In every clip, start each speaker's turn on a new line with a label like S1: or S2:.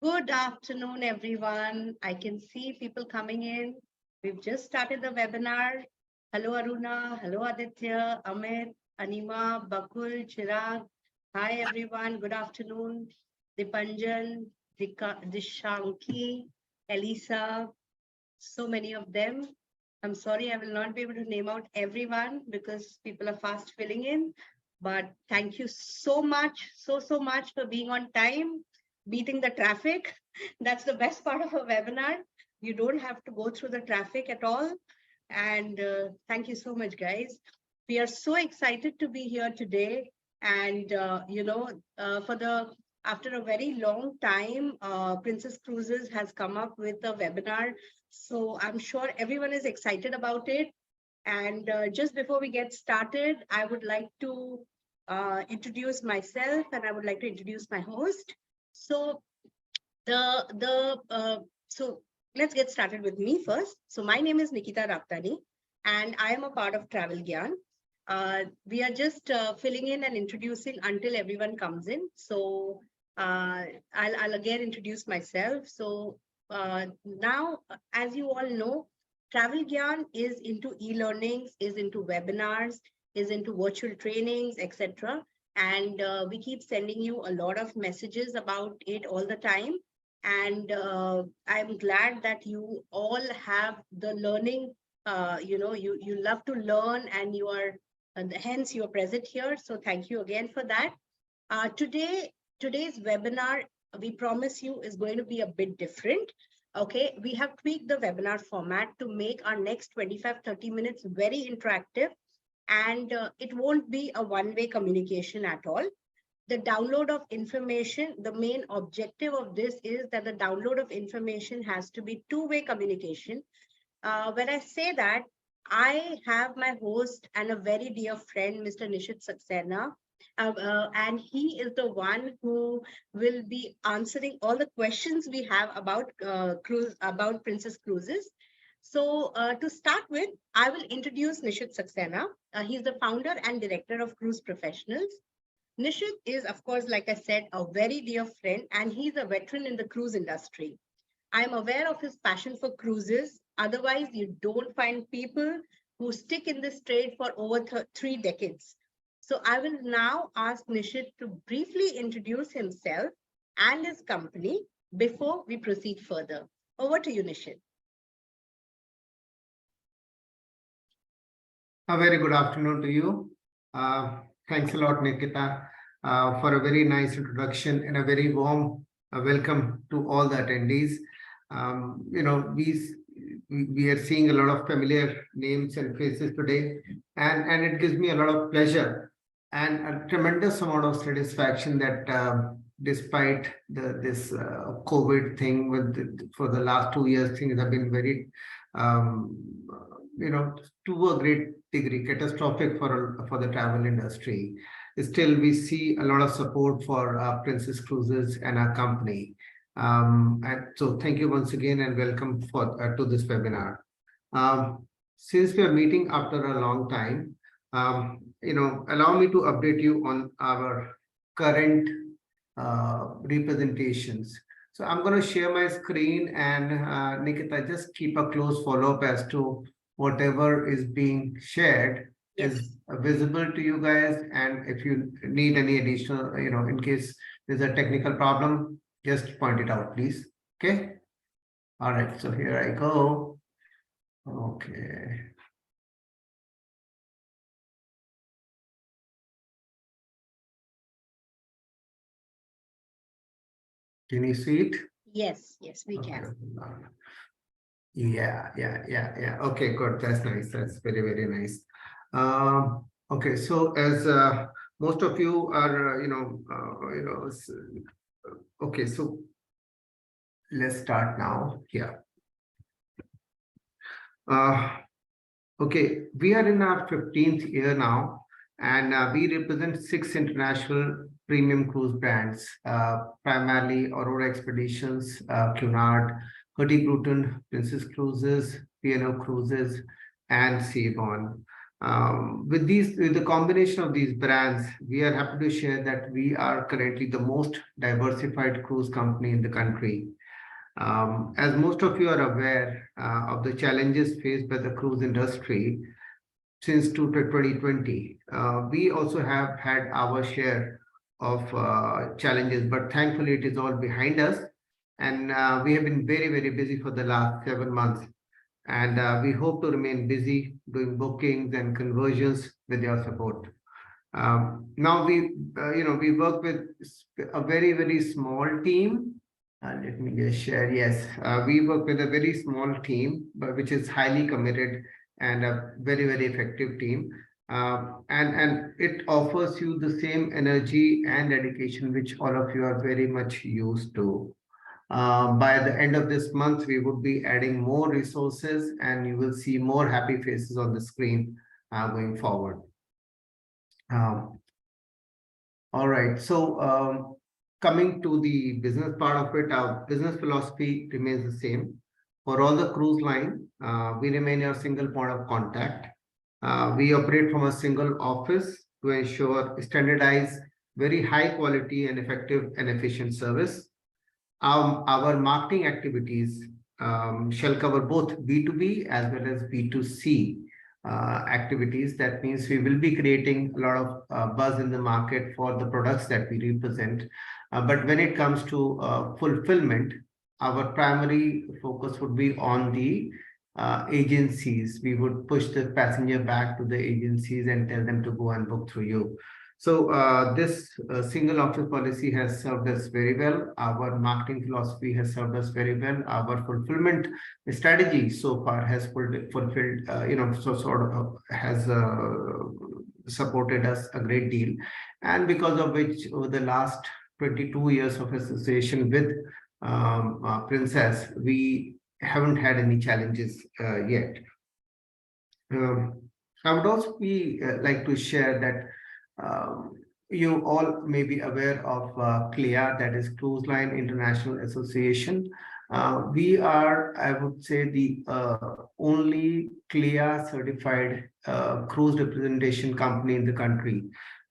S1: Good afternoon, everyone. I can see people coming in. We've just started the webinar. Hello, Aruna. Hello, Aditya, Amit, Anima, Bakul, Chirag. Hi, everyone. Good afternoon. Dipanjan, Dishanki, Elisa, so many of them. I'm sorry, I will not be able to name out everyone because people are fast filling in. But thank you so much, so much for being on time, beating the traffic. That's the best part of a webinar. You don't have to go through the traffic at all. And thank you so much, guys. We are so excited to be here today. And, after a very long time, Princess Cruises has come up with a webinar. So I'm sure everyone is excited about it. And just before we get started, I would like to introduce myself and I would like to introduce my host. So so let's get started with me first. So my name is Nikita Raktani and I am a part of Travel Gyan. We are just filling in and introducing until everyone comes in. So I'll again introduce myself. So now, as you all know, Travel Gyan is into e-learnings, is into webinars, is into virtual trainings, etc. And we keep sending you a lot of messages about it all the time. And I'm glad that you all have the learning, you love to learn and you are, hence you are present here. So thank you again for that. Today's webinar, we promise you, is going to be a bit different. Okay, we have tweaked the webinar format to make our next 25-30 minutes very interactive, and it won't be a one-way communication at all. The download of information, the main objective of this is that the download of information has to be two-way communication. When I say that, I have my host and a very dear friend, Mr. Nishit Saxena, and he is the one who will be answering all the questions we have about Princess Cruises. So to start with, I will introduce Nishit Saxena. He's the founder and director of Cruise Professionals. Nishit is, of course, like I said, a very dear friend, and he's a veteran in the cruise industry. I'm aware of his passion for cruises. Otherwise, you don't find people who stick in this trade for over 3 decades. So I will now ask Nishit to briefly introduce himself and his company before we proceed further. Over to you, Nishit.
S2: A very good afternoon to you. Thanks a lot, Nikita, for a very nice introduction and a very warm welcome to all the attendees. We are seeing a lot of familiar names and faces today, and it gives me a lot of pleasure and a tremendous amount of satisfaction that despite this COVID thing for the last 2 years, things have been very to a great degree catastrophic for the travel industry. Still, we see a lot of support for Princess Cruises and our company. And so thank you once again and welcome to this webinar. Since we are meeting after a long time, allow me to update you on our current representations. So I'm going to share my screen, and Nikita, just keep a close follow-up as to whatever is being shared is visible to you guys. And if you need any additional, in case there's a technical problem, just point it out, please. Okay. All right. So here I go. Okay. Can you see it?
S1: Yes, we can.
S2: Yeah. Okay, good. That's nice. That's very, very nice. Okay, so as most of you are, okay, so let's start now. Here. Okay, we are in our 15th year now, and we represent 6 international premium cruise brands, primarily Aurora Expeditions, Cunard, Hurtigruten, Princess Cruises, P&O Cruises, and Seabourn. With the combination of these brands, we are happy to share that we are currently the most diversified cruise company in the country. As most of you are aware of the challenges faced by the cruise industry since 2020, we also have had our share of challenges, but thankfully it is all behind us. And we have been very, very busy for the last 7 months. And we hope to remain busy doing bookings and conversions with your support. Now we work with a very, very small team. Let me just share. Yes, we work with a very small team, but which is highly committed and a very, very effective team. And it offers you the same energy and dedication which all of you are very much used to. By the end of this month, we would be adding more resources and you will see more happy faces on the screen going forward. All right, so coming to the business part of it, our business philosophy remains the same. For all the cruise line, we remain your single point of contact. We operate from a single office to ensure standardized, very high quality and effective and efficient service. Our marketing activities shall cover both B2B as well as B2C activities. That means we will be creating a lot of buzz in the market for the products that we represent. But when it comes to fulfillment, our primary focus would be on the agencies. We would push the passenger back to the agencies and tell them to go and book through you. So this single office policy has served us very well. Our marketing philosophy has served us very well. Our fulfillment strategy so far has fulfilled, has supported us a great deal. And because of which, over the last 22 years of association with Princess, we haven't had any challenges yet. I would also like to share that you all may be aware of CLIA, that is Cruise Line International Association. We are, I would say, the only CLIA certified cruise representation company in the country.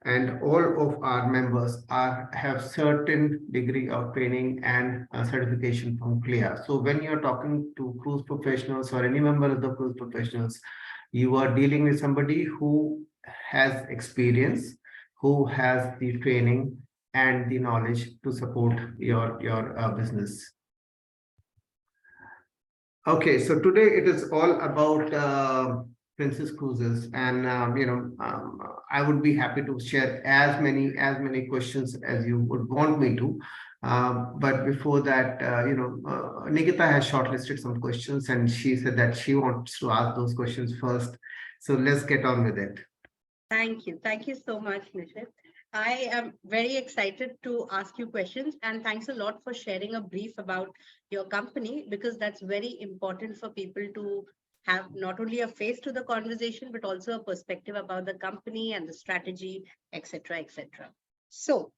S2: And all of our members have certain degree of training and certification from CLIA. So when you're talking to cruise professionals or any member of the cruise professionals, you are dealing with somebody who has experience, who has the training and the knowledge to support your business. Okay, so today it is all about Princess Cruises, and I would be happy to share as many questions as you would want me to. But before that, Nikita has shortlisted some questions, and she said that she wants to ask those questions first. So let's get on with it.
S1: Thank you. Thank you so much, Nishit. I am very excited to ask you questions, and thanks a lot for sharing a brief about your company, because that's very important for people to have not only a face to the conversation, but also a perspective about the company and the strategy, etc., etc. So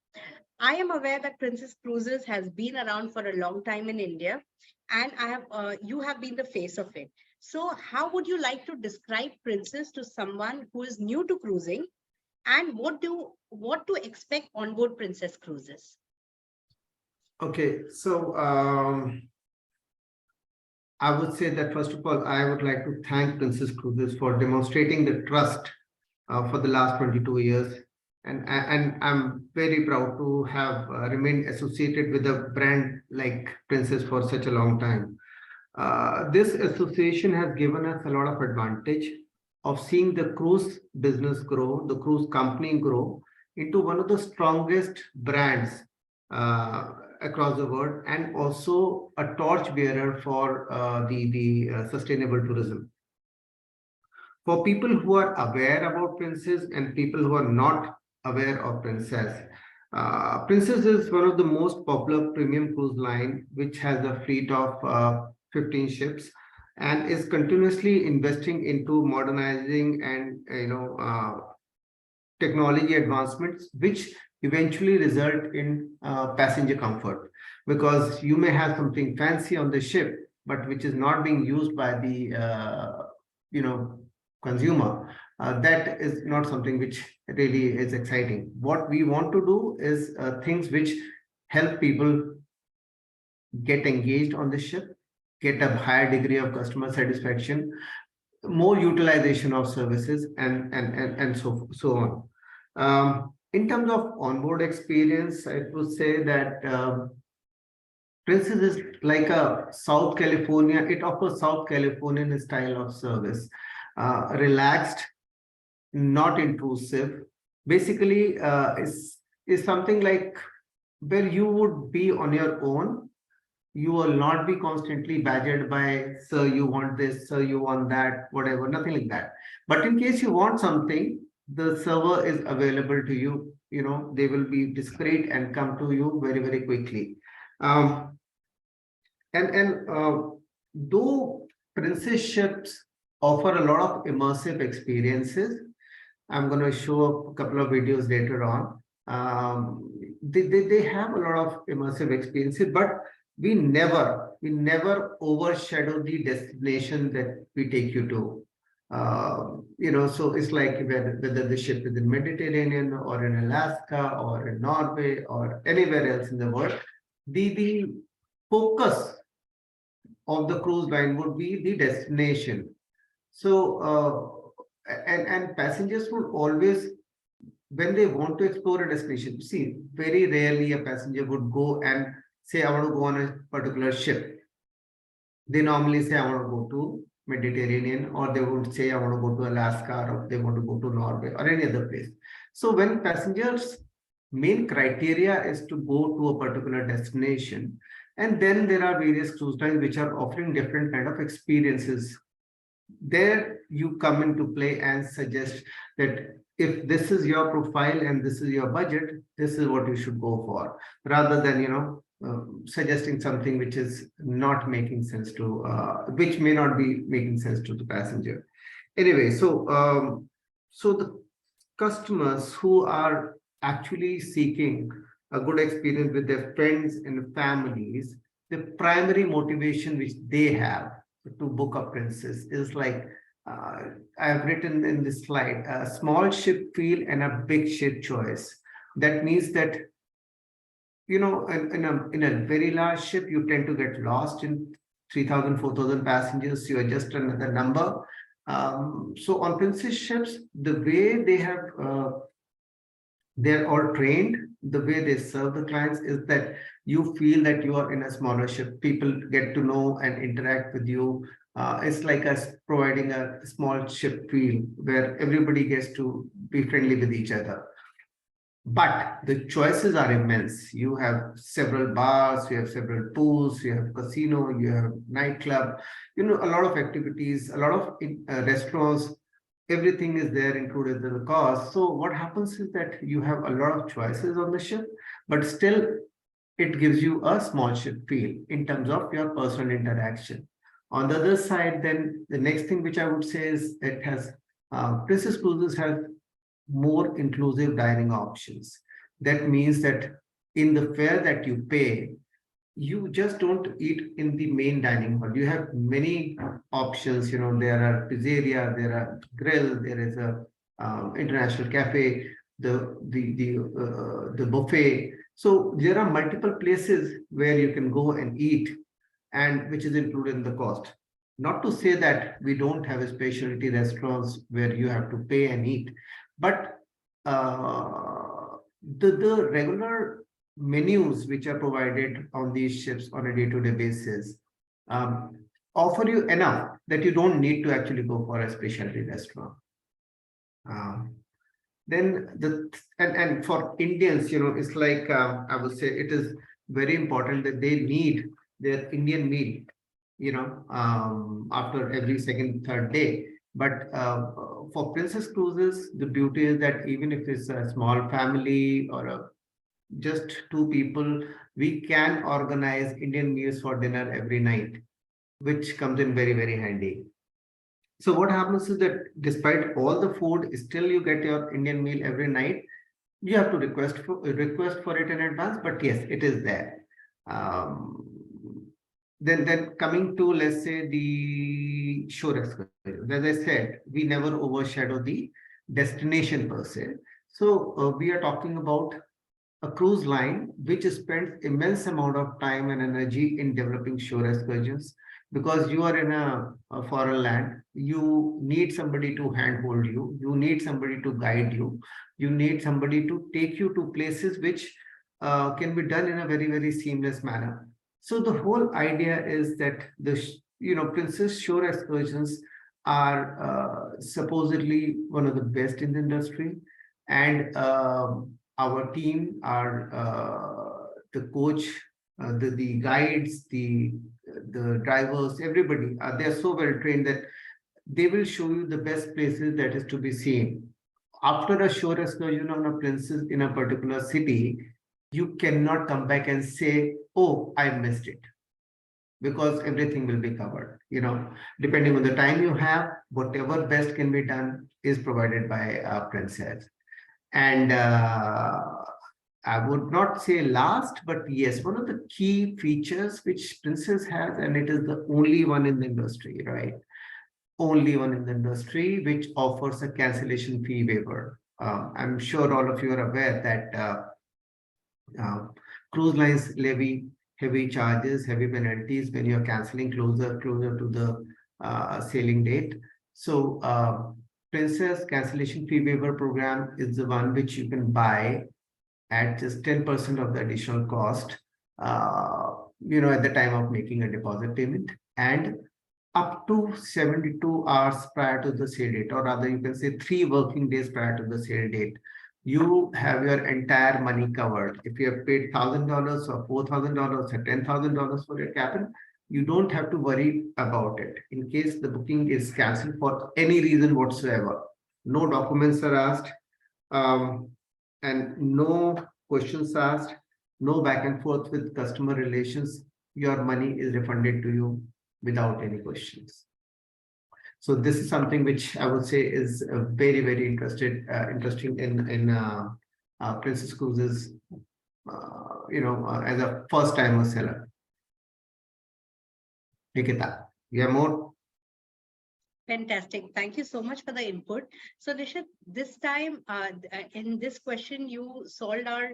S1: I am aware that Princess Cruises has been around for a long time in India, and you have been the face of it. So how would you like to describe Princess to someone who is new to cruising, and what to expect on board Princess Cruises?
S2: Okay, so I would say that first of all, I would like to thank Princess Cruises for demonstrating the trust for the last 22 years. And I'm very proud to have remained associated with a brand like Princess for such a long time. This association has given us a lot of advantage of seeing the cruise business grow, the cruise company grow into one of the strongest brands across the world, and also a torchbearer for the sustainable tourism. For people who are aware about Princess and people who are not aware of Princess, Princess is one of the most popular premium cruise line, which has a fleet of 15 ships and is continuously investing into modernizing and technology advancements, which eventually result in passenger comfort. Because you may have something fancy on the ship, but which is not being used by the consumer. that is not something which really is exciting. What we want to do is things which help people get engaged on the ship, get a higher degree of customer satisfaction, more utilization of services, and so on. In terms of onboard experience, I would say that Princess is like a South California. It offers South Californian style of service, relaxed, not intrusive. Basically, is something like where you would be on your own. You will not be constantly badgered by, sir, you want this, sir, you want that, whatever, nothing like that. But in case you want something, the server is available to you. You know, they will be discreet and come to you very, very quickly. Though Princess ships offer a lot of immersive experiences, I'm going to show a couple of videos later on. They have a lot of immersive experiences, but we never overshadow the destination that we take you to. You know, so it's like whether the ship is in Mediterranean or in Alaska or in Norway or anywhere else in the world, the focus of the cruise line would be the destination. So and passengers would always, when they want to explore a destination, see, very rarely a passenger would go and say, I want to go on a particular ship. They normally say, I want to go to Mediterranean, or they would say, I want to go to Alaska, or they want to go to Norway or any other place. So when passengers' main criteria is to go to a particular destination, and then there are various cruise lines which are offering different kind of experiences. There you come into play and suggest that if this is your profile and this is your budget, this is what you should go for, rather than, you know, suggesting something which is not making sense to, which may not be making sense to the passenger. Anyway, so the customers who are actually seeking a good experience with their friends and families, the primary motivation which they have to book a Princess is like, I've written in this slide, a small ship feel and a big ship choice. That means that, you know, in a very large ship, you tend to get lost in 3,000, 4,000 passengers. You are just another number. So on Princess ships, the way they have, they're all trained, the way they serve the clients is that you feel that you are in a smaller ship. People get to know and interact with you. It's like us providing a small ship feel where everybody gets to be friendly with each other. But the choices are immense. You have several bars, you have several pools, you have casino, you have nightclub, you know, a lot of activities, a lot of restaurants. Everything is there included in the cost. So what happens is that you have a lot of choices on the ship, but still it gives you a small ship feel in terms of your personal interaction. On the other side, then the next thing which I would say is it has Princess Cruises have more inclusive dining options. That means that in the fare that you pay, you just don't eat in the main dining hall. You have many options. You know, there are pizzeria, there are grill, there is a international cafe, the buffet. So there are multiple places where you can go and eat, and which is included in the cost. Not to say that we don't have a specialty restaurants where you have to pay and eat, but the regular menus which are provided on these ships on a day-to-day basis offer you enough that you don't need to actually go for a specialty restaurant. Then and for Indians, you know, it's like I would say it is very important that they need their Indian meal, you know, after every second, third day. But for Princess Cruises, the beauty is that even if it's a small family or just two people, we can organize Indian meals for dinner every night, which comes in very, very handy. So what happens is that despite all the food, still you get your Indian meal every night. You have to request for it in advance, but yes, it is there. then coming to, let's say, the shore excursion. As I said, we never overshadow the destination per se. So we are talking about a cruise line which spends immense amount of time and energy in developing shore excursions, because you are in a foreign land. You need somebody to handhold you. You need somebody to guide you. You need somebody to take you to places which can be done in a very, very seamless manner. So the whole idea is that Princess Shore excursions are supposedly one of the best in the industry, and our team, the coach, the guides, the drivers, everybody, they are so well trained that they will show you the best places that is to be seen. After a shore excursion on a princess in a particular city, you cannot come back and say, oh, I missed it, because everything will be covered. Depending on the time you have, whatever best can be done is provided by Princess. And I would not say last, but yes, one of the key features which Princess has, and it is the only one in the industry, right? Only one in the industry which offers a cancellation fee waiver. I'm sure all of you are aware that cruise lines levy heavy charges, heavy penalties when you're canceling closer to the sailing date. So Princess cancellation fee waiver program is the one which you can buy at just 10% of the additional cost, at the time of making a deposit payment, and up to 72 hours prior to the sail date, or rather you can say 3 working days prior to the sail date, you have your entire money covered. If you have paid $1,000 or $4,000 or $10,000 for your cabin, you don't have to worry about it. In case the booking is cancelled for any reason whatsoever, no documents are asked, and no questions asked, no back and forth with customer relations. Your money is refunded to you without any questions. So this is something which I would say is very, very interesting in Princess Cruises, as a first-timer seller. Nikita, you have more?
S1: Fantastic. Thank you so much for the input. So Nishit, this time in this question, you solved our,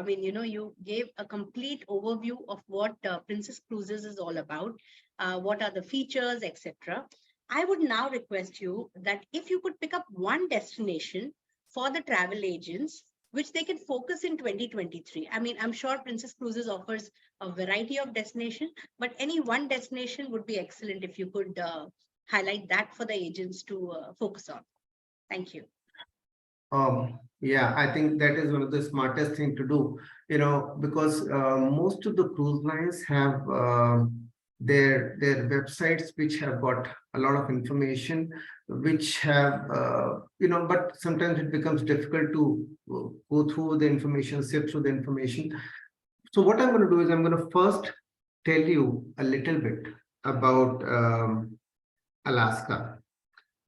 S1: you gave a complete overview of what Princess Cruises is all about, what are the features, etc. I would now request you that if you could pick up one destination for the travel agents, which they can focus in 2023. I mean, I'm sure Princess Cruises offers a variety of destinations, but any one destination would be excellent if you could highlight that for the agents to focus on. Thank you.
S2: Yeah, I think that is one of the smartest thing to do, because most of the cruise lines have their websites which have got a lot of information, which have but sometimes it becomes difficult to go through the information, sift through the information. So what I'm going to do is I'm going to first tell you a little bit about Alaska.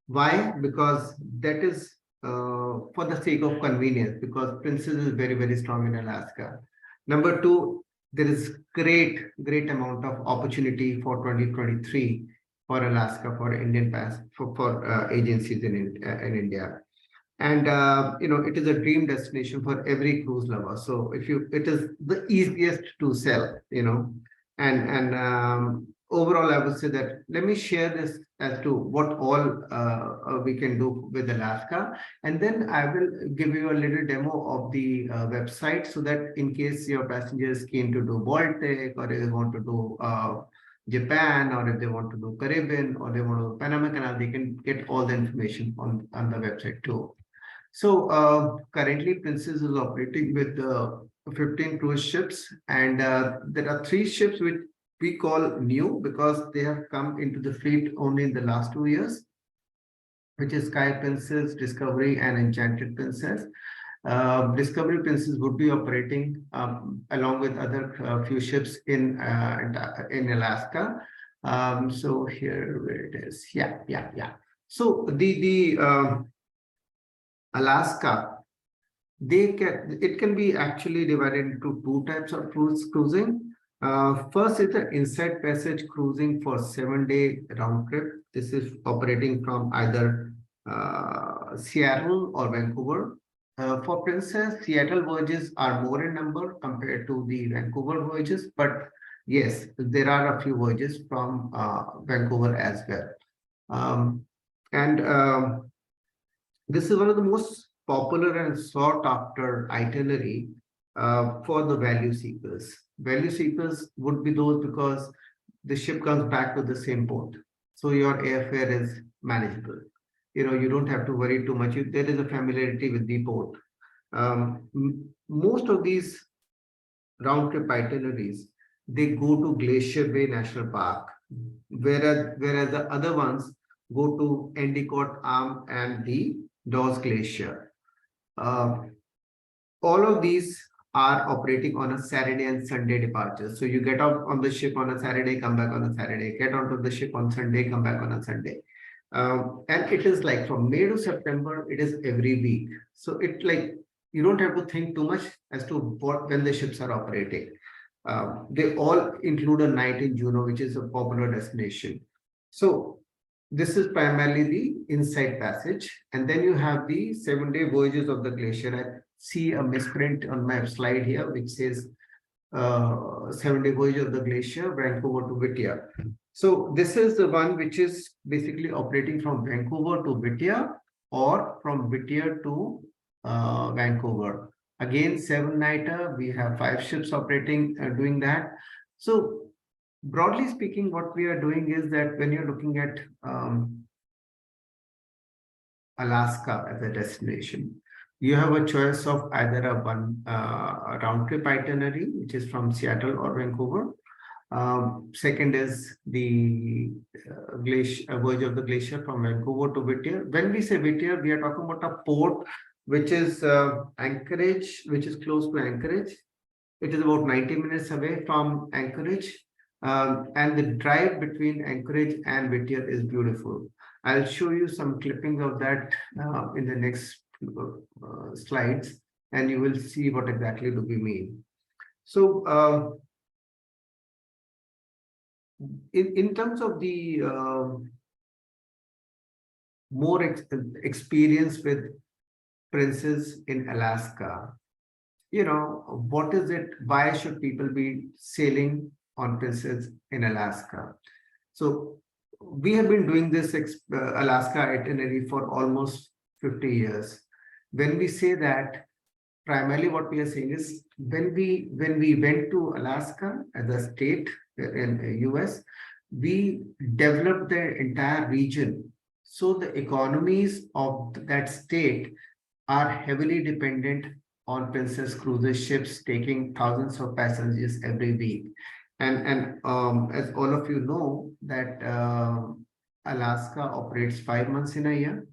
S2: Why? Because that is for the sake of convenience, because Princess is very, very strong in Alaska. Number two, there is great amount of opportunity for 2023 for Alaska, for Indian for agencies in India. And it is a dream destination for every cruise lover. So it is the easiest to sell, and overall, I would say that let me share this as to what all we can do with Alaska, and then I will give you a little demo of the website, so that in case your passengers keen to do Baltic, or they want to do Japan, or if they want to do Caribbean, or they want to do Panama Canal, they can get all the information on the website too. So currently Princess is operating with 15 cruise ships, and there are 3 ships which we call new because they have come into the fleet only in the last 2 years, which is Sky Princess, Discovery, and Enchanted Princess. Discovery Princess would be operating along with other few ships in Alaska. So here where it is. Yeah. So the Alaska, it can be actually divided into 2 types of cruising. First is the Inside Passage cruising for 7-day round trip. This is operating from either Seattle or Vancouver. For Princess, Seattle voyages are more in number compared to the Vancouver voyages, but yes, there are a few voyages from Vancouver as well. And this is one of the most popular and sought after itinerary for the value seekers. Value seekers would be those because the ship comes back to the same port. So your airfare is manageable. You don't have to worry too much. There is a familiarity with the port. Most of these round trip itineraries, they go to Glacier Bay National Park, whereas the other ones go to Endicott Arm and the Dawes Glacier. All of these are operating on a Saturday and Sunday departure. So you get off on the ship on a Saturday, come back on a Saturday, get onto the ship on Sunday, come back on a Sunday. And it is like from May to September, it is every week. So it like, you don't have to think too much as to when the ships are operating. They all include a night in Juneau, which is a popular destination. So this is primarily the Inside Passage. And then you have the 7-day voyages of the glacier. I see a misprint on my slide here, which says 7-day voyage of the glacier, Vancouver to Whittier. So this is the one which is basically operating from Vancouver to Whittier or from Whittier to Vancouver. Again, 7-nighter, we have 5 ships operating, doing that. So broadly speaking, what we are doing is that when you're looking at Alaska as a destination, you have a choice of either a one round trip itinerary, which is from Seattle or Vancouver. Second is the voyage of the glacier from Vancouver to Whittier. When we say Whittier, we are talking about a port which is Anchorage, which is close to Anchorage. It is about 90 minutes away from Anchorage. And the drive between Anchorage and Whittier is beautiful. I'll show you some clippings of that in the next slides, and you will see what exactly do we mean. So in terms of the more experience with Princess in Alaska, what is it? Why should people be sailing on Princess in Alaska? So we have been doing this Alaska itinerary for almost 50 years. When we say that, primarily what we are saying is when we went to Alaska as a state in the US, we developed the entire region. So the economies of that state are heavily dependent on Princess Cruises ships taking thousands of passengers every week. And as all of you know that Alaska operates 5 months in a year.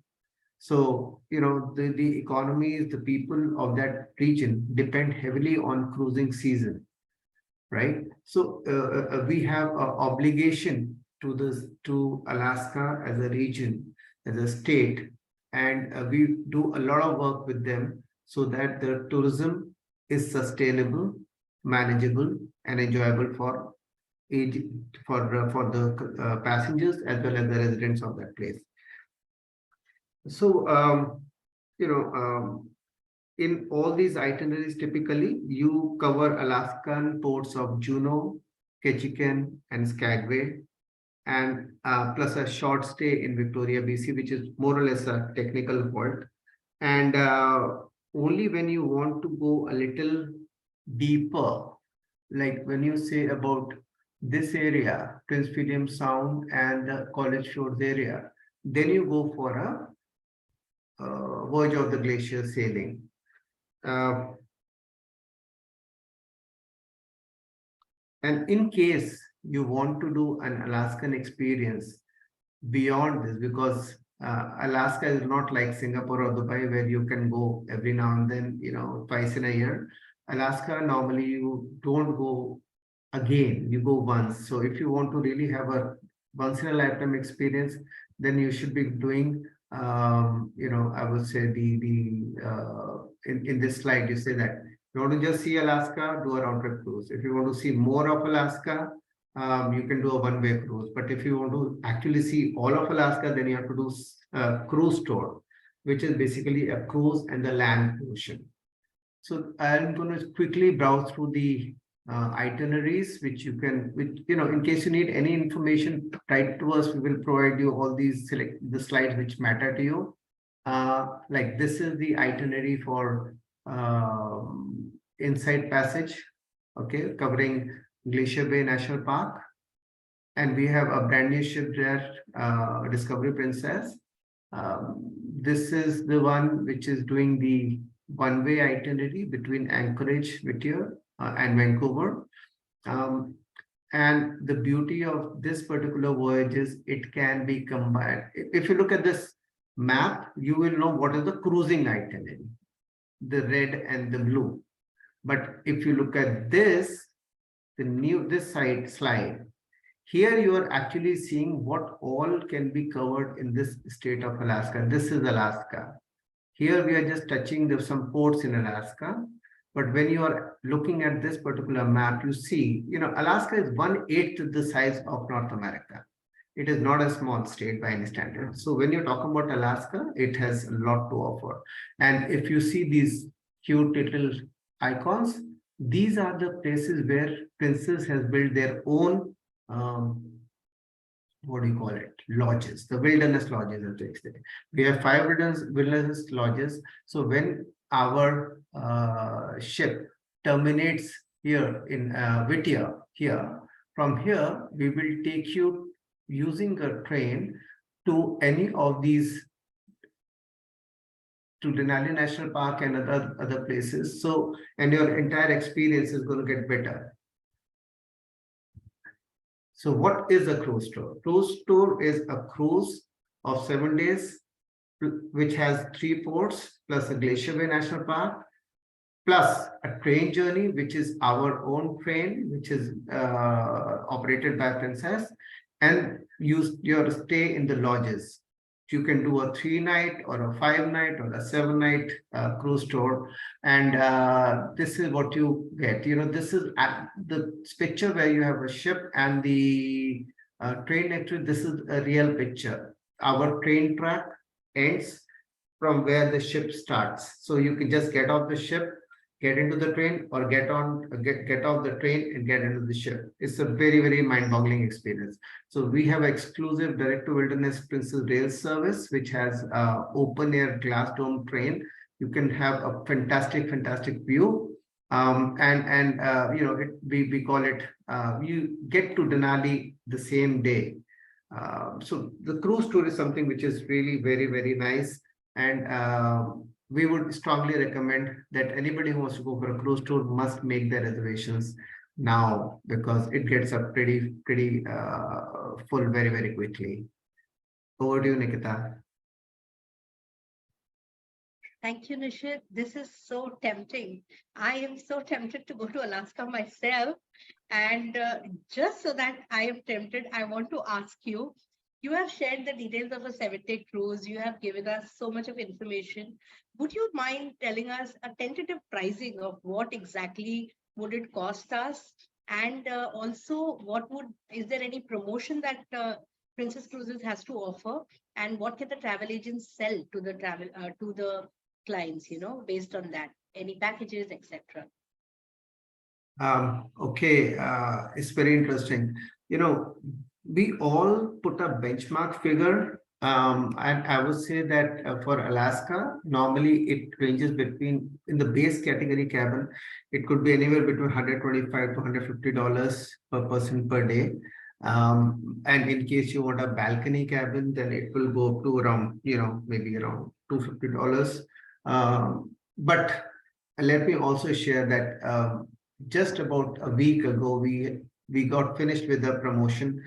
S2: So, the economies, the people of that region depend heavily on cruising season, right? So we have an obligation to Alaska as a region, as a state, and we do a lot of work with them so that the tourism is sustainable, manageable, and enjoyable for the passengers as well as the residents of that place. So in all these itineraries, typically you cover Alaskan ports of Juneau, Ketchikan, and Skagway, and plus a short stay in Victoria, BC, which is more or less a technical halt. And only when you want to go a little deeper, like when you say about this area, Prince William Sound and the College Shores area, then you go for a voyage of the glacier sailing. And in case you want to do an Alaskan experience beyond this, because Alaska is not like Singapore or Dubai where you can go every now and then, twice in a year. Alaska, normally you don't go again, you go once. So if you want to really have a once in a lifetime experience, then you should be doing, I would say in this slide, you say that you want to just see Alaska, do a round trip cruise. If you want to see more of Alaska, you can do a one-way cruise. But if you want to actually see all of Alaska, then you have to do a cruise tour, which is basically a cruise and the land portion. So I'm going to quickly browse through the itineraries, which you can, in case you need any information, write to us. We will provide you all these the slides which matter to you. Like this is the itinerary for Inside Passage, okay, covering Glacier Bay National Park. And we have a brand new ship there, Discovery Princess. This is the one which is doing the one-way itinerary between Anchorage, Whittier, and Vancouver. And the beauty of this particular voyage is it can be combined. If you look at this map, you will know what is the cruising itinerary, the red and the blue. But if you look at this, this slide, here you are actually seeing what all can be covered in this state of Alaska. This is Alaska. Here we are just touching some ports in Alaska. But when you are looking at this particular map, you see, Alaska is 1/8 the size of North America. It is not a small state by any standard. So when you talk about Alaska, it has a lot to offer. And if you see these cute little icons, these are the places where Princess has built their own, what do you call it? Lodges, the wilderness lodges, as they say. We have 5 wilderness lodges. So when our ship terminates here in Whittier, from here, we will take you using a train to any of these, to Denali National Park and other places. So, and your entire experience is going to get better. So what is a cruise tour? Cruise tour is a cruise of 7 days, which has 3 ports, plus a Glacier Bay National Park, plus a train journey, which is our own train, which is operated by Princess, and use your stay in the lodges. You can do a 3-night or a 5-night or a 7-night cruise tour. And this is what you get. This is the picture where you have a ship and the train. Actually, this is a real picture. Our train track ends from where the ship starts. So you can just get off the ship, get into the train, or get off the train and get into the ship. It's a very, very mind-boggling experience. So we have exclusive direct to Wilderness Princess rail service, which has open air glass dome train. You can have a fantastic view. We call it, you get to Denali the same day. So the cruise tour is something which is really very, very nice. And we would strongly recommend that anybody who wants to go for a cruise tour must make their reservations now, because it gets up pretty full very, very quickly. Over to you, Nikita.
S1: Thank you, Nishit. This is so tempting. I am so tempted to go to Alaska myself. And just so that I am tempted, I want to ask you, you have shared the details of a 7-day cruise. You have given us so much of information. Would you mind telling us a tentative pricing of what exactly would it cost us? And also, is there any promotion that Princess Cruises has to offer? And what can the travel agents sell to the clients, based on that? Any packages, etc.
S2: Okay, it's very interesting. We all put a benchmark figure, and I would say that for Alaska, normally it ranges between, in the base category cabin, it could be anywhere between $125 to $150 per person per day. And in case you want a balcony cabin, then it will go up to around, maybe around $250. But let me also share that just about a week ago, we got finished with the promotion,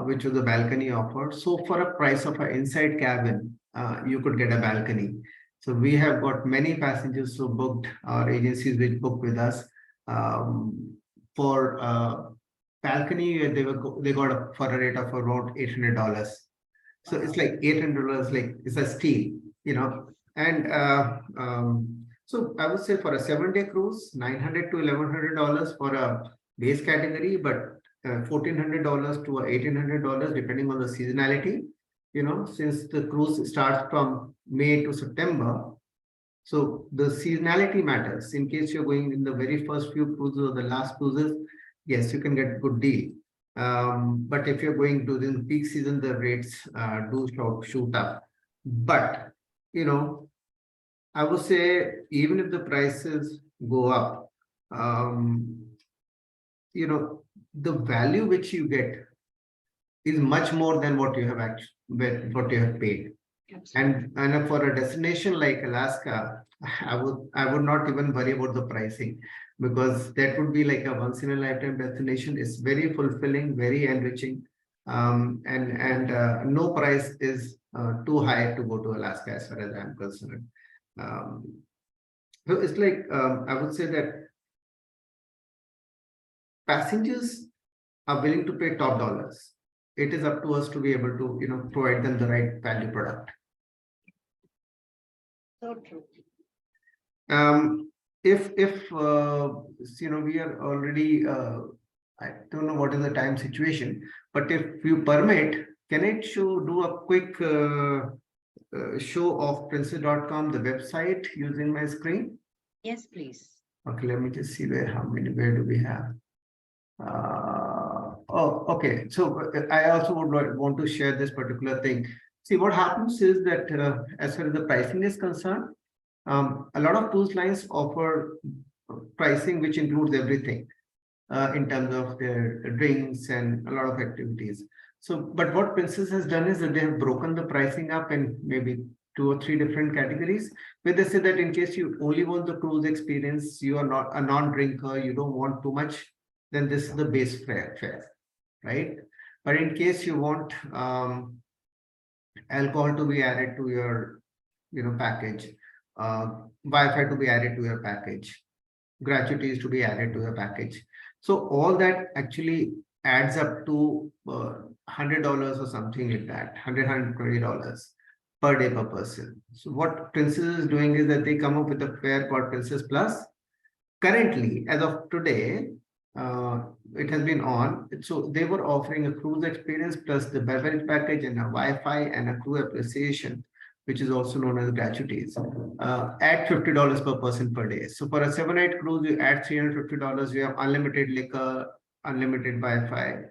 S2: which was a balcony offer. So for a price of an inside cabin, you could get a balcony. So we have got many passengers who booked, our agencies which booked with us for balcony. They got for a rate of around $800. So it's like $800, like it's a steal, And So I would say for a 7-day cruise, $900 to $1,100 for a base category, but $1,400 to $1,800 depending on the seasonality. You know, since the cruise starts from May to September, so the seasonality matters. In case you're going in the very first few cruises or the last cruises, yes, you can get good deal. But if you're going during peak season, the rates do shoot up. But you know, I would say even if the prices go up, you know, the value which you get is much more than what you have what you have paid. And for a destination like Alaska, I would not even worry about the pricing, because that would be like a once in a lifetime destination. It's very fulfilling, very enriching, and no price is too high to go to Alaska as far as I'm concerned. So it's like I would say that passengers are willing to pay top dollars. It is up to us to be able to, you know, provide them the right value product.
S1: So true.
S2: If you know, we are already I don't know what is the time situation, but if you permit, can I do a quick show of princess.com, the website, using my screen?
S1: Yes, please.
S2: Okay, let me just see where do we have? Oh, okay. So I also would want to share this particular thing. See, what happens is that as far as the pricing is concerned, a lot of cruise lines offer pricing which includes everything in terms of their drinks and a lot of activities. So, but what Princess has done is that they have broken the pricing up in maybe 2 or 3 different categories, where they say that in case you only want the cruise experience, you are not a non-drinker, you don't want too much, then this is the base fare, right? But in case you want alcohol to be added to your, you know, package, Wi-Fi to be added to your package, gratuities to be added to your package. So all that actually adds up to $100 or something like that, $120 per day per person. So what Princess is doing is that they come up with a fare called Princess Plus. Currently, as of today, it has been on. So they were offering a cruise experience plus the beverage package and a Wi-Fi and a crew appreciation, which is also known as gratuities, at $50 per person per day. So for a 7-night cruise, you add $350, you have unlimited liquor, unlimited Wi-Fi,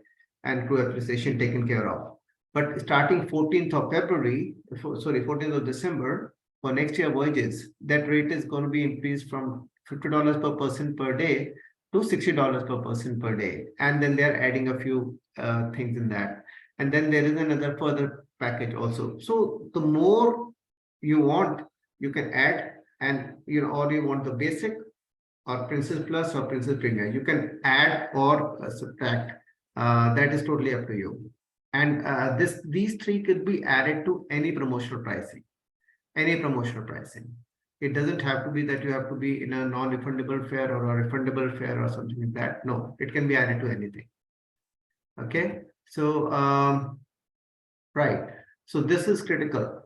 S2: and crew appreciation taken care of. But starting 14th of February, sorry, 14th of December, for next year voyages, that rate is going to be increased from $50 per person per day to $60 per person per day. And then they're adding a few things in that. And then there is another further package also. So the more you want, you can add, and you know, or you want the basic or Princess Plus or Princess Premier, you can add or subtract. That is totally up to you. And these 3 could be added to any promotional pricing. Any promotional pricing. It doesn't have to be that you have to be in a non-refundable fare or a refundable fare or something like that. No, it can be added to anything. Okay, so right. So this is critical.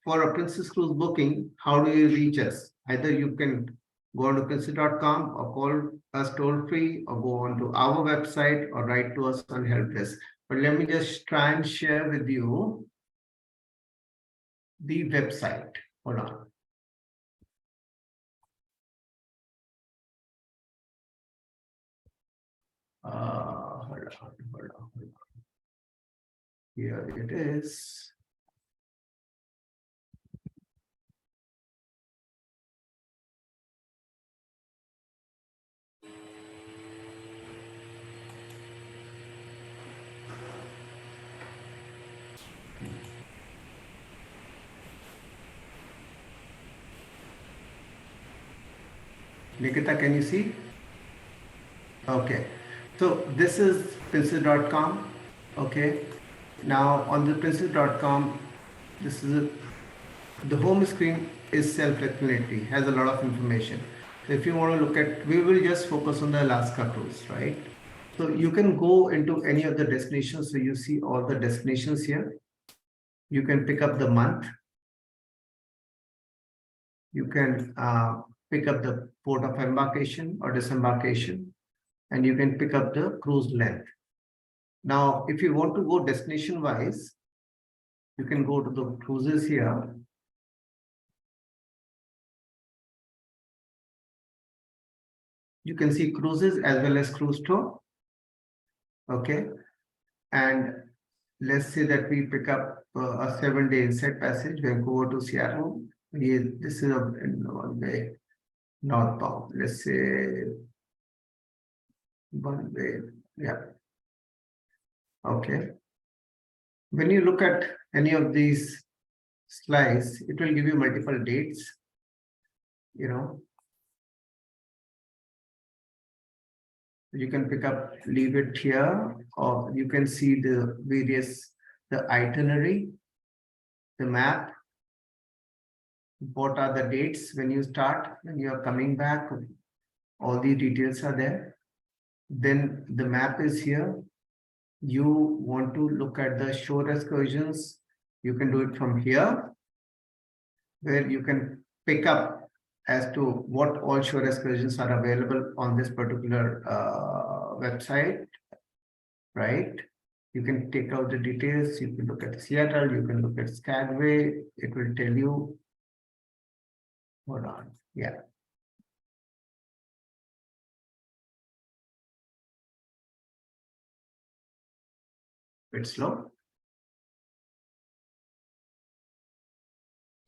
S2: For a Princess Cruise booking, how do you reach us? Either you can go on to princess.com or call us toll free, or go on to our website or write to us on help desk. But let me just try and share with you the website. Hold on. Hold on. Here it is. Nikita, can you see? Okay. So this is princess.com. Okay. Now on the princess.com, this is the home screen is self-explanatory, has a lot of information. So if you want to look at, we will just focus on the Alaska cruise, right? So you can go into any of the destinations. So you see all the destinations here. You can pick up the month. You can pick up the port of embarkation or disembarkation, and you can pick up the cruise length. Now, if you want to go destination wise, you can go to the cruises here. You can see cruises as well as cruise tour. Okay. And let's say that we pick up a 7-day inside passage, Vancouver to Seattle. This is a one way northbound. Let's say one way. Yeah. Okay. When you look at any of these slides, it will give you multiple dates. You can pick up, leave it here, or you can see the itinerary, the map. What are the dates when you start, when you are coming back? All the details are there. Then the map is here. You want to look at the shore excursions, you can do it from here, where you can pick up as to what all shore excursions are available on this particular website, right? You can take out the details, you can look at Seattle, you can look at Skagway, it will tell you. Hold on, yeah. Bit slow.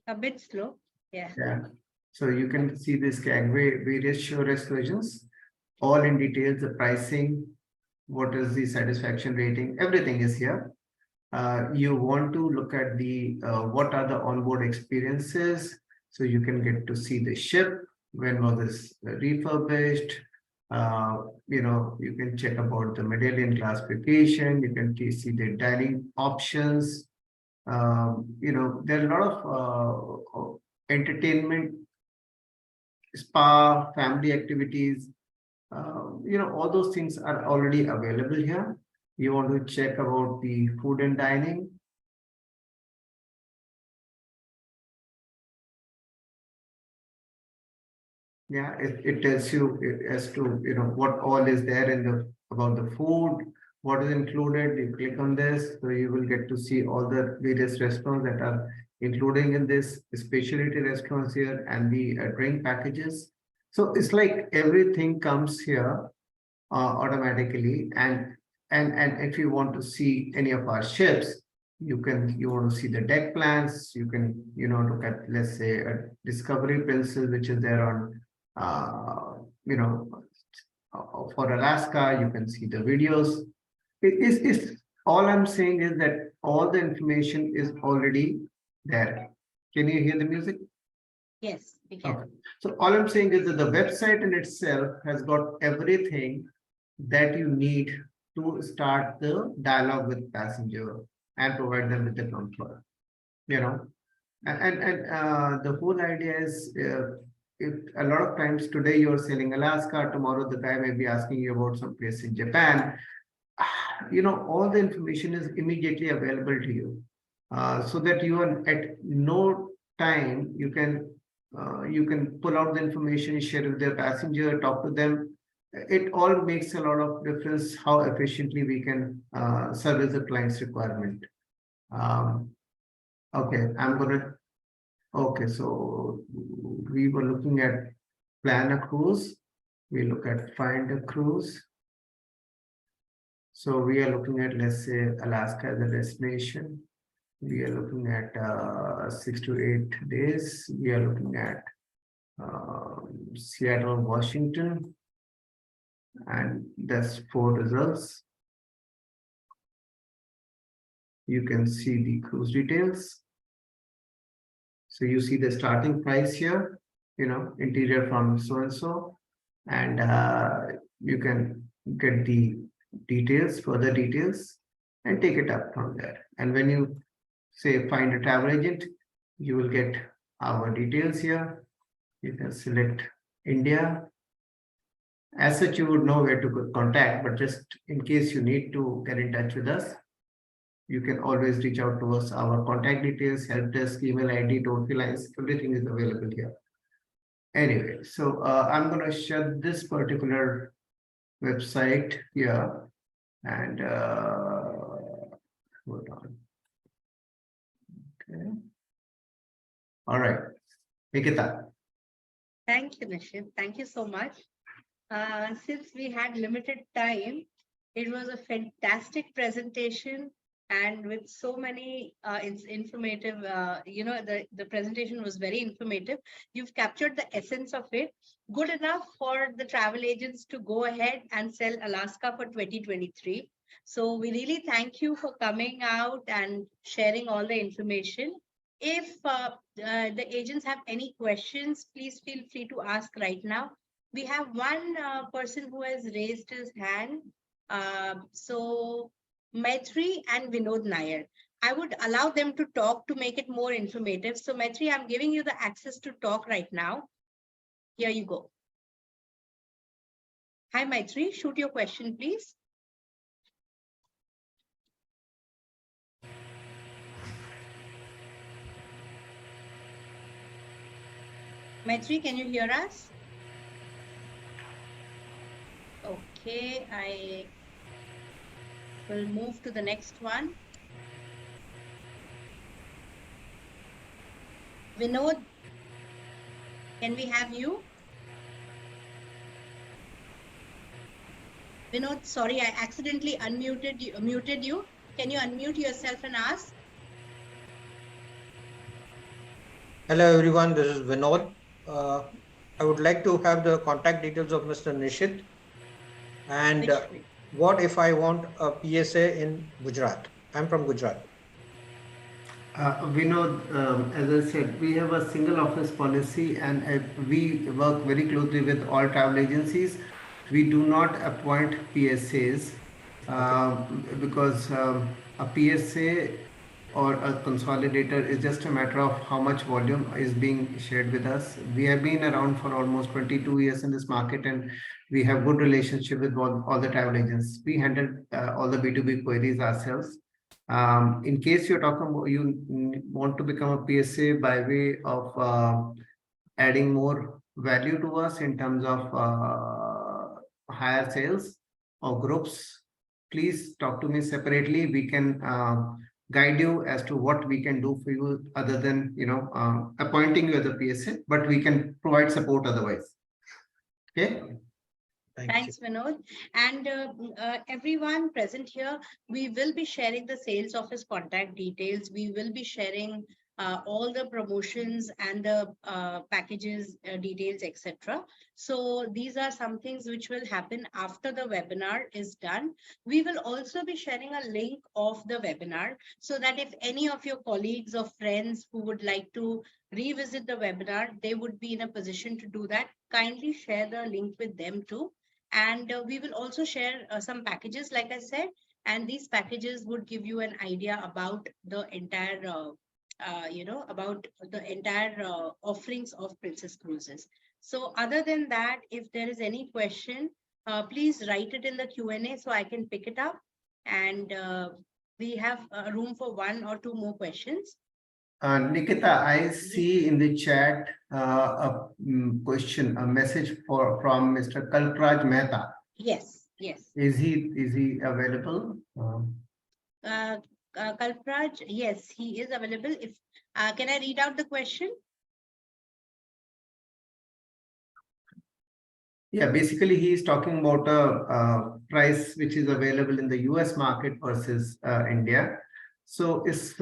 S1: A bit slow, yeah.
S2: Yeah. So you can see the Skagway various shore excursions, all in details, the pricing, what is the satisfaction rating, everything is here. You want to look at the what are the onboard experiences, so you can get to see the ship, when was this refurbished. You can check about the medallion classification, you can see the dining options. There are a lot of entertainment, spa, family activities. All those things are already available here. You want to check about the food and dining. Yeah, it tells you as to what all is there in the about the food, what is included. You click on this, so you will get to see all the various restaurants that are including in this, specialty restaurants here, and the drink packages. So it's like everything comes here automatically, and if you want to see any of our ships, you want to see the deck plans, you can look at, let's say, a Discovery Princess, which is there on for Alaska. You can see the videos. It's all I'm saying is that all the information is already there. Can you hear the music?
S1: Yes, we can.
S2: Okay. So all I'm saying is that the website in itself has got everything that you need to start the dialogue with passenger and provide them with the comfort. And the whole idea is, if a lot of times today you're sailing Alaska, tomorrow the guy may be asking you about some place in Japan. All the information is immediately available to you, so that you are at no time you can pull out the information, share with their passenger, talk to them. It all makes a lot of difference how efficiently we can service the client's requirement. Okay, okay, so we were looking at plan a cruise. We look at find a cruise. So we are looking at, let's say, Alaska as a destination. We are looking at 6 to 8 days. We are looking at Seattle, Washington, and that's 4 results. You can see the cruise details. So you see the starting price here, interior from so-and-so, and you can get the details, further details, and take it up from there. And when you say find a travel agent, you will get our details here. You can select India. As such, you would know where to contact, but just in case you need to get in touch with us, you can always reach out to us. Our contact details, help desk, email ID, toll-free lines, everything is available here. Anyway, so I'm going to share this particular website here and hold on. Okay. All right, Nikita.
S1: Thank you, Nishit. Thank you so much. Since we had limited time, it was a fantastic presentation and with so many it's informative, the presentation was very informative. You've captured the essence of it. Good enough for the travel agents to go ahead and sell Alaska for 2023. So we really thank you for coming out and sharing all the information. If the agents have any questions, please feel free to ask right now. We have one person who has raised his hand. So Maitri and Vinod Nair. I would allow them to talk to make it more informative. So Maitri, I'm giving you the access to talk right now. Here you go. Hi Maitri, shoot your question, please. Maitri, can you hear us? Okay, I will move to the next one. Vinod, can we have you? Vinod, sorry, I accidentally muted you. Can you unmute yourself and ask?
S3: Hello everyone, this is Vinod. I would like to have the contact details of Mr. Nishit. And what if I want a PSA in Gujarat? I'm from Gujarat.
S2: Vinod, as I said, we have a single office policy and we work very closely with all travel agencies. We do not appoint PSAs because a PSA or a consolidator is just a matter of how much volume is being shared with us. We have been around for almost 22 years in this market and we have good relationship with all the travel agents. We handle all the B2B queries ourselves. In case you're talking about you want to become a PSA by way of adding more value to us in terms of higher sales or groups, please talk to me separately. We can guide you as to what we can do for you other than appointing you as a PSA, but we can provide support otherwise. Okay.
S1: Thanks, Vinod. And everyone present here, we will be sharing the sales office contact details. We will be sharing all the promotions and the packages details, etc. So these are some things which will happen after the webinar is done. We will also be sharing a link of the webinar so that if any of your colleagues or friends who would like to revisit the webinar, they would be in a position to do that. Kindly share the link with them too. And we will also share some packages, like I said, and these packages would give you an idea about the entire, offerings of Princess Cruises. So other than that, if there is any question, please write it in the Q&A so I can pick it up. And we have room for one or two more questions.
S2: Nikita, I see in the chat a question, a message from Mr. Kalpraj Mehta.
S1: Yes, yes.
S2: Is he available?
S1: Kalpraj, yes, he is available. If can I read out the question?
S2: Yeah, basically he is talking about a price which is available in the US market versus India. So it's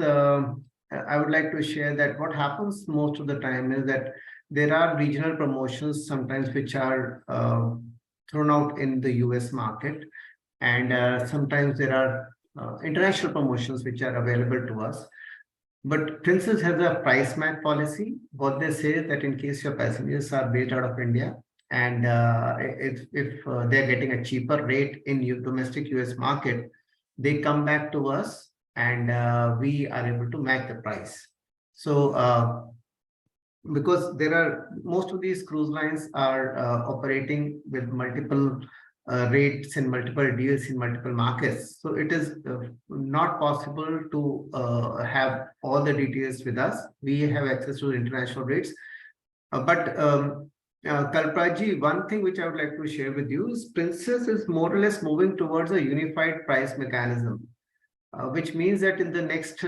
S2: I would like to share that what happens most of the time is that there are regional promotions sometimes which are thrown out in the US market, and sometimes there are international promotions which are available to us. But Princess has a price match policy. What they say is that in case your passengers are based out of India and if they're getting a cheaper rate in domestic US market, they come back to us and we are able to match the price. So because there are most of these cruise lines are operating with multiple rates and multiple deals in multiple markets, so it is not possible to have all the details with us. We have access to international rates, but Kalpraji, one thing which I would like to share with you is Princess is more or less moving towards a unified price mechanism, which means that in the next,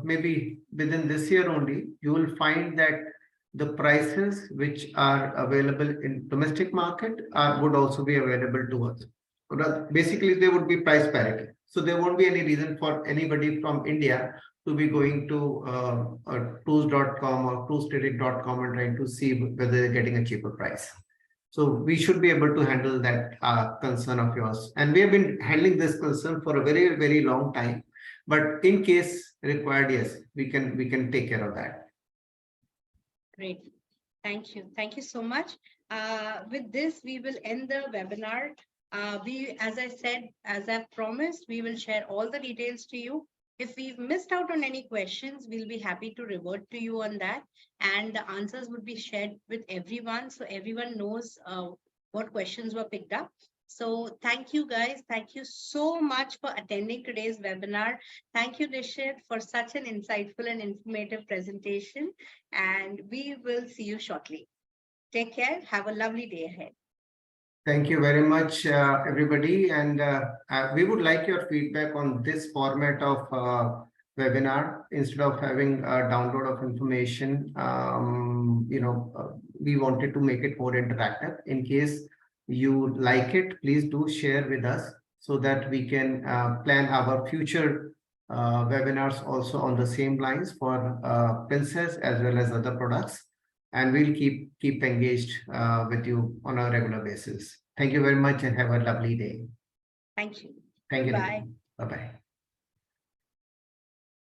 S2: maybe within this year only, you will find that the prices which are available in domestic market would also be available to us. Basically, there would be price parity. So there won't be any reason for anybody from India to be going to tours.com or tourscritic.com and trying to see whether they're getting a cheaper price. So we should be able to handle that concern of yours. And we have been handling this concern for a very, very long time. But in case required, yes, we can take care of that.
S1: Great. Thank you. Thank you so much. With this, we will end the webinar. As I said, as I've promised, we will share all the details to you. If we've missed out on any questions, we'll be happy to revert to you on that. And the answers would be shared with everyone, so everyone knows what questions were picked up. So thank you, guys. Thank you so much for attending today's webinar. Thank you, Nishit, for such an insightful and informative presentation. And we will see you shortly. Take care. Have a lovely day ahead.
S2: Thank you very much, everybody. And we would like your feedback on this format of webinar. Instead of having a download of information, we wanted to make it more interactive. In case you like it, please do share with us so that we can plan our future webinars also on the same lines for Princess as well as other products. And we'll keep engaged with you on a regular basis. Thank you very much and have a lovely day.
S1: Thank you.
S2: Thank you.
S1: Bye.
S2: Bye-bye.